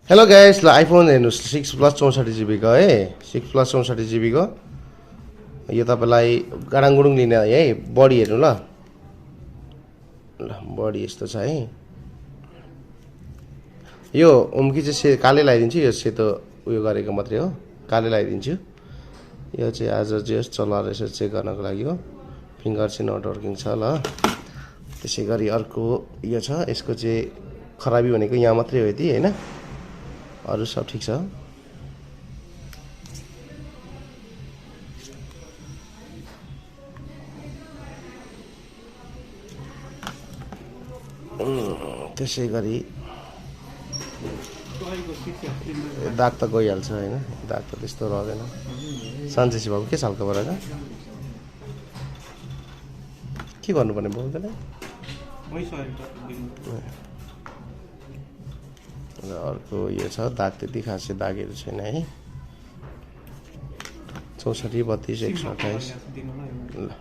Hello guys ल iPhone हेर्नुस् 6 plus 64 GB को है 6 प्लस 64 GB को यो तपाईलाई गाडाङगुडुङ लिने है बडी हेर्नु ल बडी यस्तो छ है यो उम्की चाहिँ काले लगाइदिन्छु यो सेतो उयो गरेको मात्रै हो काले लगाइदिन्छु यो चाहिँ आज जस्ट चलाएर यसो चेक गर्नको लागि हो फिंगर चाहिँ नट वर्किङ छ ल त्यसैगरी अर्को यो छ यसको चाहिँ खराबी भनेको यहाँ मात्रै हो यति हैन अरु सब ठीक छ त्यसैगरी दाग त गइहाल्छ हैन दाग त त्यस्तो रहदैन सन्चेसी बाबु के सालको बरा के गर्नुपर्ने बोल्दैन अर्को यो छ दाग त्यति खासै दागहरू छैन है 64 32 128 ल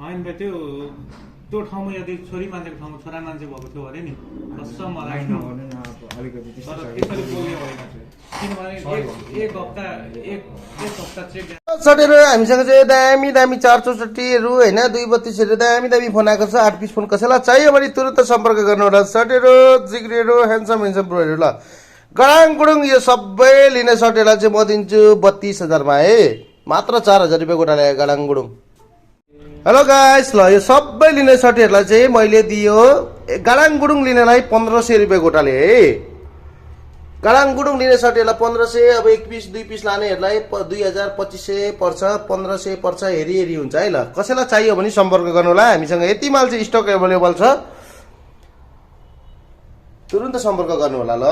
होइन बे त्यो ठाउँमा यदि छोरी मान्छेको ठाउँमा छोरा मान्छे भएको थियो अरे नि कसम मलाई नगर्नु न अलिकति त्यसरी बोल्ने होइन किनभने एक हप्ता चेक सटेर हामीसँग चाहिँ दामी दामी 464 हरू हैन 232 हरू दामी दामी फोन आएको छ 8 पिस फोन कसैलाई चाहियो भने तुरुन्त सम्पर्क गर्नु होला सटेर जिग्रेरो ह्यान्डसम ब्रोहरू ल गडाङगुडुङ यो सबै लिने सटेरलाई चाहिँ म दिन्छु 32000 मा है मात्र 4000 रुपैयाँ गोटाले गडाङगुडुङ हेलो गाइस ल यो सबै लिने सटेरलाई चाहिँ मैले दियो गडाङगुडुङ लिनेलाई 1500 रुपैयाँ गोटाले है गडाङगुडुङ लिने सटेरलाई 1500 अब 1 पिस 2 पिस लानेहरुलाई 2000 2500 पर्छ 1500 पर्छ हेरी हेरी हुन्छ है ल कसैलाई चाहियो भने सम्पर्क गर्नु होला हामीसँग यति माल चाहिँ स्टक अवेलेबल छ तुरुन्त सम्पर्क गर्नु होला ल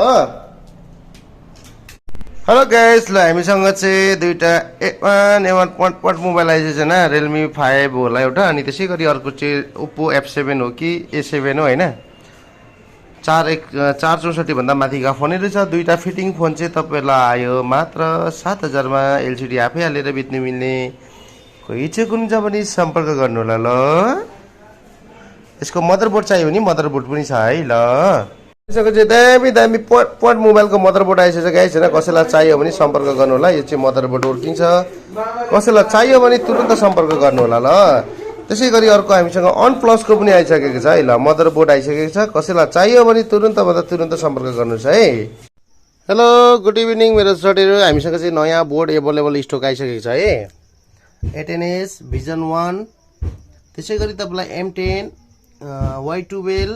हेलो गाइस ल हामीसँग चाहिँ दुईटा A1 पट मोबाइल आइछ हैन Realme 5 होला एउटा अनि त्यसैगरी अर्को चाहिँ Oppo F7 हो कि A7 हो हैन 464 भन्दा माथिका फोनहरु छ दुईटा फिटिङ फोन चाहिँ तपाईलाई आयो मात्र 7000 मा LCD आफै हालेर बित्नु मिल्ने कोही चाहिँ कुन छ भने सम्पर्क गर्नु होला ल यसको मदरबोर्ड चाहियो भने मदरबोर्ड पनि छ है ल यसको चाहिँ दामी दामी पट मोबाइलको मदरबोर्ड आइछ गाइस हैन कसैलाई चाहियो भने सम्पर्क गर्नु होला यो चाहिँ मदरबोर्ड वर्किङ छ कसैलाई चाहियो भने तुरुन्त सम्पर्क गर्नु होला ल त्यसैगरी अर्को हामीसँग ON Plus को पनि आइसकेको छ है ल मदरबोर्ड आइसकेको छ कसैलाई चाहियो भने तुरुन्त भन्दा तुरुन्त सम्पर्क गर्नुस् है हेलो गुड इभिनिङ मेरो सटेरो हामीसँग चाहिँ नयाँ बोर्ड अवेलेबल स्टक आइसकेको छ है A10s Vision 1 त्यसैगरी तपाईलाई M10 Y12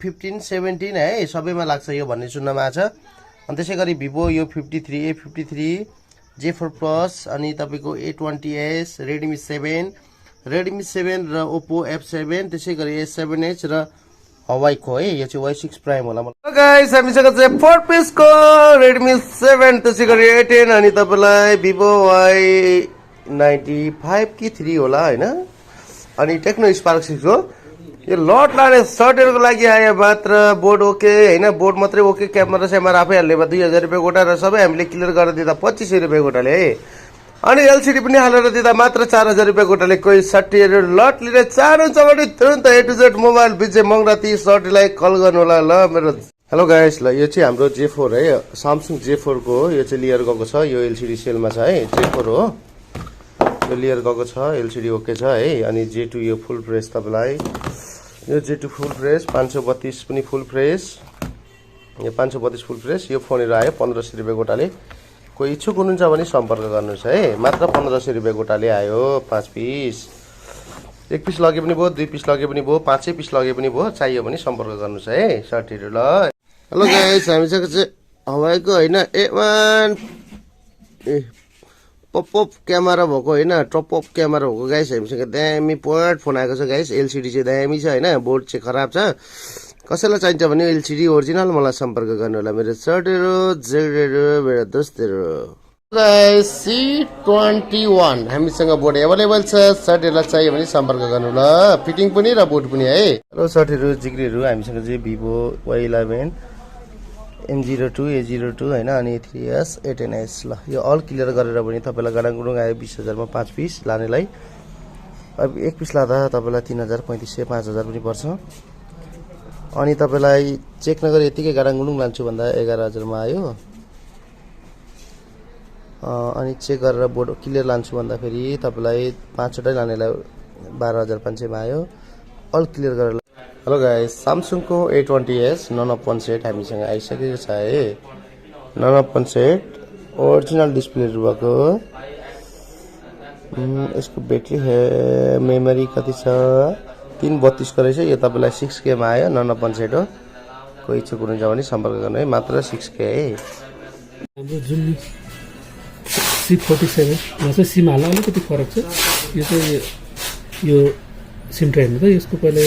15 17 है सबैमा लाग्छ यो भन्ने सुन्नमा छ अनि त्यसैगरी Vivo यो 53 A53 J4 Plus अनि तपाईको A20s Redmi 7 र Oppo F7 त्यसैगरी A7s र Huawei-को है यो चाहिँ Y6 Prime होला गाइस हामीसँग चाहिँ 4 पिस को Redmi 7 त्यसैगरी A10 अनि तपाईलाई Vivo Y95 कि 3 होला हैन अनि Tecno Spark 6 हो यो लट लाने सटेरको लागि आयो मात्र बोर्ड ओके हैन बोर्ड मात्रै ओके क्यामेरा सेमेरा आफै हाल्ने भए 2000 रुपैयाँ गोटा र सबै हामीले क्लियर गरेर दिदा 2500 रुपैयाँ गोटाले है अनि एलसीडी पनि हालेर दिदा मात्र 4000 रुपैयाँ गोटाले कोही सटेर लट लिने चाहनुहुन्छ भने तुरुन्त A to Z mobile Vijay मंगराती सटेलाई कल गर्नु होला ल मेरो हेलो गाइस ल यो चाहिँ हाम्रो J4 है Samsung J4 को हो यो चाहिँ लियर गएको छ यो एलसीडी सेलमा छ है J4 हो यो लियर गएको छ एलसीडी ओके छ है अनि J2 यो फुल फ्रेश तपाईलाई यो J2 फुल फ्रेश 532 पनि फुल फ्रेश यो 532 फुल फ्रेश यो फोनहरु आयो 1500 रुपैयाँ गोटाले कोही इच्छुक हुनुहुन्छ भने सम्पर्क गर्नुस् है मात्र 1500 रुपैयाँ गोटाले आयो 5 पिस 1 पिस लगे पनि भयो 2 पिस लगे पनि भयो 5 पिस लगे पनि भयो चाहियो भने सम्पर्क गर्नुस् है सर्टीहरु ल हेलो गाइस हामीसँग चाहिँ हवाईको हैन A1 पप क्यामेरा भएको हैन टप अप क्यामेरा भएको गाइस हामीसँग दामी पट फोन आएको छ गाइस एलसीडी चाहिँ दामी छ हैन बोर्ड चाहिँ खराब छ कसैलाई चाहिन्छ भने एलसीडी ओरिजिनल मलाई सम्पर्क गर्नु होला मेरो सटेरो जेडेरो मेरो दोस्तहरु गाइस C21 हामीसँग बोर्ड अवेलेबल छ सटेरोलाई चाहियो भने सम्पर्क गर्नु होला फिटिङ पनि र बोर्ड पनि है हेलो सटेरो जिग्रीहरु हामीसँग चाहिँ Vivo Y11 M02 A02 हैन अनि 3S A10s ल यो अल क्लियर गरेर पनि तपाईलाई गडाङगुडुङ आयो 20000 मा 5 पिस लानेलाई अब एक पिस लाँदा तपाईँलाई 3500 5000 पनि पर्छ। अनि तपाईँलाई चेक नगरी यतिकै गाडाङगुडुङ लान्छु भन्दा 11000 मा आयो। अनि चेक गरेर बोर्ड क्लियर लान्छु भन्दाखेरि तपाईँलाई 5वटै लानेलाई 12500 मा आयो। अल क्लियर गरेर। हेलो गाइस, सामसङको A20s नन अफ 1 सेट हामीसँग आइसकेको छ है। नन अफ 1 सेट ओरिजिनल डिस्प्लेहरू भएको। यसको ब्याट्री मेमोरी कति छ 332 को रहेछ। यो तपाईँलाई 6K मा आयो। नन अफ 1 सेट हो। कोही इच्छुक हुनुहुन्छ भने सम्पर्क गर्नु है। मात्र 6K है। हाम्रो जुन C47 मा चाहिँ सिम हाल्न अलिकति फरक छ। यो चाहिँ यो सिम ट्रे हेर्नु त, यसको पहिला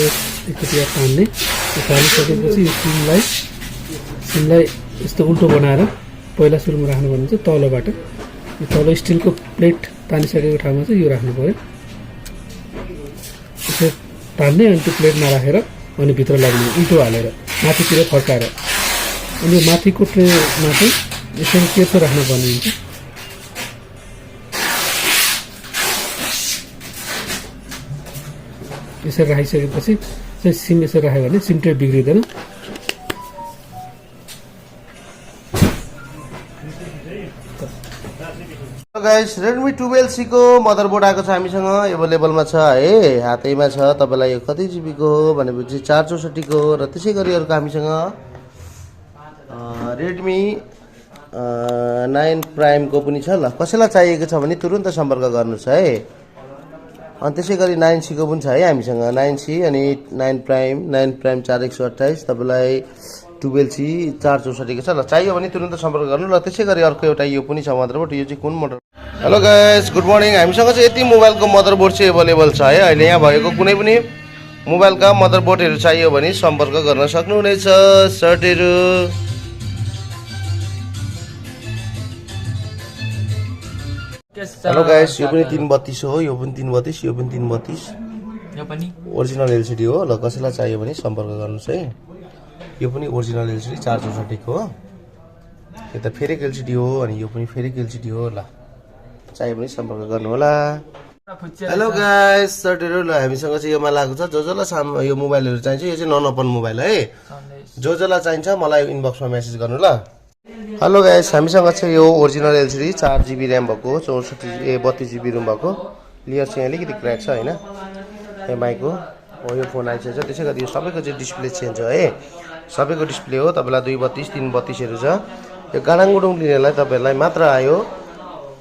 एकचोटि तान्ने, तानिसकेपछि यो सिमलाई यस्तो उल्टो बनाएर पहिला सुरुमा राख्नु पर्ने चाहिँ तलबाट। यो तल स्टिलको प्लेट तानिसकेको ठाउँमा चाहिँ यो राख्नु पर्यो। यसो तान्ने अनि त्यो प्लेट नराखेर अनि भित्र लाग्ने उल्टो हालेर माथितिर फर्काएर। अनि यो माथिको ट्रेमा चाहिँ यसरी तेर्सो राख्नुपर्ने हुन्छ। यसरी राखिसकेपछि चाहिँ सिम यसरी राख्यो भने सिम ट्रे बिग्रिँदैन। गाइस, Redmi 12C को मदरबोर्ड आएको छ हामीसँग। एभाइलेबलमा छ है, हातैमा छ। तपाईँलाई यो कति GB को हो भनेपछि 464 को र त्यसै गरी अर्को हामीसँग Redmi 9 प्राइम को पनि छ। ल, कसैलाई चाहिएको छ भने तुरुन्त सम्पर्क गर्नुहोस् है। अनि त्यसै गरी 9C को पनि छ है हामीसँग। 9C अनि 9 प्राइम 4128। तपाईँलाई 12C 464 को छ। ल, चाहियो भने तुरुन्त सम्पर्क गर्नु। ल, त्यसै गरी अर्को एउटा यो पनि छ मदरबोर्ड। यो चाहिँ कुन model? Hello guys, good morning. हामीसँग चाहिँ यति मोबाइलको मदरबोर्ड चाहिँ एभाइलेबल छ है। अहिले यहाँ भएको कुनै पनि मोबाइलका मदरबोर्डहरू चाहियो भने सम्पर्क गर्न सक्नुहुनेछ। सर्टहरू हेलो गाइस, यो पनि 332 हो। यो पनि 332, यो पनि 332। यो पनि ओरिजिनल एलसिडी हो। ल, कसैलाई चाहियो भने सम्पर्क गर्नुहोस् है। यो पनि ओरिजिनल एलसिडी 464 को हो। यो त फेरि एलसिडी हो अनि यो पनि फेरि एलसिडी हो। ल, चाहियो भने सम्पर्क गर्नु होला। हेलो गाइस, सर्टहरू ल हामीसँग चाहिँ योमा लागेको छ। जसलाई यो मोबाइलहरू चाहिन्छ, यो चाहिँ नन ओपन मोबाइल है। जसलाई चाहिन्छ मलाई इनबक्समा मेसेज गर्नु ल। हेलो गाइस, हामीसँग चाहिँ यो ओरिजिनल एलसिडी 4GB ऱ्याम भएको, 32GB रोम भएको। क्लियर चाहिँ अलिकति क्र्याक छ होइन एमआईको हो। यो फोन आइसकेको छ। त्यसै गरी यो सबैको चाहिँ डिस्प्ले चेन्ज हो है। सबैको डिस्प्ले हो। तपाईँलाई 232 332हरू छ। यो गाडाङगुडुङ लिनेलाई तपाईँहरूलाई मात्र आयो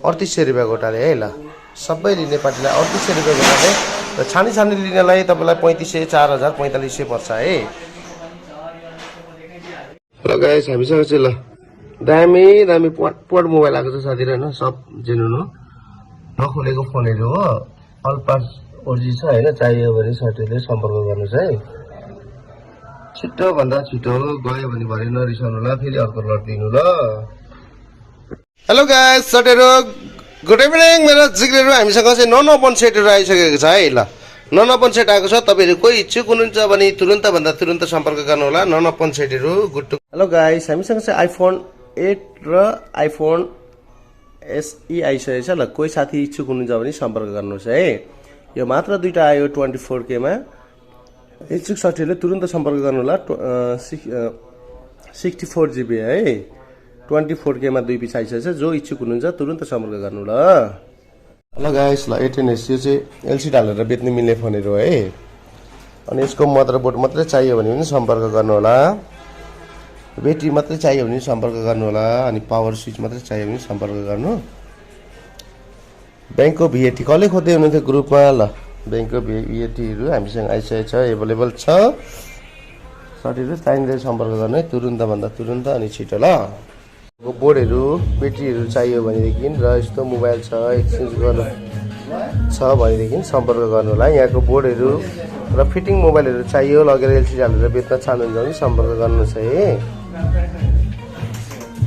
3800 रुपियाँ गोटाले है। ल, सबै लिने पार्टीलाई 3800 रुपियाँ गोटाले र छानी लिनेलाई तपाईँलाई 3500 4000 4500 पर्छ है। हेलो गाइस, हामीसँग चाहिँ ल दामी पट मोबाइल आएको छ साथीहरु हैन। सब जेन्युन हो, नखोलेको फोनहरू हो। अल पार्ट्स ओरिजिनल छ हैन। चाहियो भने साथीहरुले सम्पर्क गर्नुस् है। छिटो भन्दा छिटो गयो भने भरे नरिसाउनु ल, फेरि अर्को लट दिनु ल। हेलो गाइस, साथीहरु गुड इभिनिङ। मेरो जिग्रेहरु हामीसँग चाहिँ नन ओपन सेटहरु आइसकेको छ है। ल, नन ओपन सेट आएको छ। तपाईहरु कोही इच्छुक हुनुहुन्छ भने तुरुन्त भन्दा तुरुन्त सम्पर्क गर्नु होला। नन ओपन सेटहरु गुड टु। हेलो गाइस, हामीसँग चाहिँ आइफोन 8 र आइफोन SE आइसकेको छ। ल, कोही साथी इच्छुक हुनुहुन्छ भने सम्पर्क गर्नुहोस् है। यो मात्र दुईटा आयो 24K मा। इच्छुक साथीहरुले तुरुन्त सम्पर्क गर्नु होला। 64GB है। 24K मा दुई पिस आइसकेको छ। जो इच्छुक हुनुहुन्छ तुरुन्त सम्पर्क गर्नु ल। हेलो गाइस, ल 18S यो चाहिँ एलसिडी हालेर बेच्न मिल्ने फोनहरु है। अनि यसको मदरबोर्ड मात्रै चाहियो भने पनि सम्पर्क गर्नु होला। ब्याट्री मात्रै चाहियो भने सम्पर्क गर्नु होला। अनि पावर स्विच मात्रै चाहियो भने सम्पर्क गर्नु। बैंकको VAT कसले खोज्दै हुनुहुन्थ्यो ग्रुपमा? ल, बैंकको VATहरु हामीसँग आइसकेको छ, एभाइलेबल छ। साथीहरु चाहिँदै सम्पर्क गर्नु है, तुरुन्त भन्दा तुरुन्त अनि छिटो ल। बोर्डहरु ब्याट्रीहरु चाहियो भनेदेखि र यस्तो मोबाइल छ एक्सचेन्ज गर्नु छ भनेदेखि सम्पर्क गर्नु होला। यहाँको बोर्डहरु र फिटिङ मोबाइलहरु चाहियो लगेर एलसिडी हालेर बेच्न चाहनुहुन्छ भने सम्पर्क गर्नुहोस् है।